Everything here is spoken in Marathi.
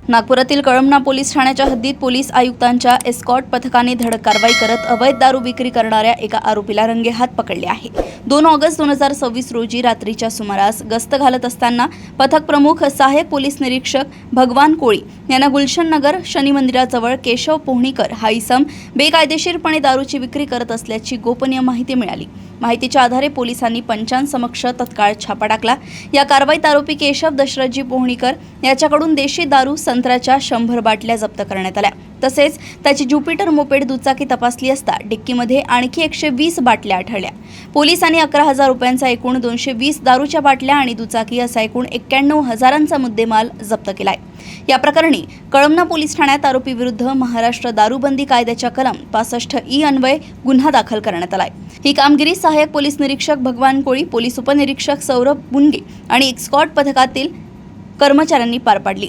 नागपुरातील कळमना पोलीस ठाण्याच्या हद्दीत पोलीस आयुक्तांच्या एस्कॉर्ट पथकाने धडक कारवाई करत अवैध दारू विक्री करणाऱ्या एका आरोपीला रंगेहात पकडले आहे। 2 ऑगस्ट 2026 रोजी रात्रीच्या सुमारास गस्त घालत असताना पथक प्रमुख सहाय्यक पोलीस निरीक्षक भगवान कोळी यांना गुलशन नगर शनी मंदिराजवळ केशव पोहणीकर हा इसम बेकायदेशीरपणे दारूची विक्री करत असल्याची गोपनीय माहिती मिळाली। माहितीच्या आधारे पोलिसांनी पंचांसमक्ष तत्काळ छापा टाकला। या कारवाईत आरोपी केशव दशरथजी पोहणीकर याच्याकडून देशी दारू संत्र्याच्या 100 बाटल्या जप्त करण्यात आल्या। तसेच त्याची ज्युपिटर मोपेड दुचाकी तपासली असता डिक्कीमध्ये आणखी 120 बाटल्या आढळल्या। पोलिसांनी 11,000 रुपयांचा एकूण 220 दारूच्या बाटल्या आणि दुचाकी असा एकूण 91,000चा मुद्देमाल जप्त केलाय। या प्रकरणी कळमना पोलीस ठाण्यात आरोपी विरुद्ध महाराष्ट्र दारूबंदी कायद्याच्या कलम 65E अन्वये गुन्हा दाखल करण्यात आलाय। ही कामगिरी सहाय्यक पोलीस निरीक्षक भगवान कोळी, पोलीस उपनिरीक्षक सौरभ बुनगे आणि एस्कॉर्ट पथकातील कर्मचाऱ्यांनी पार पाडली।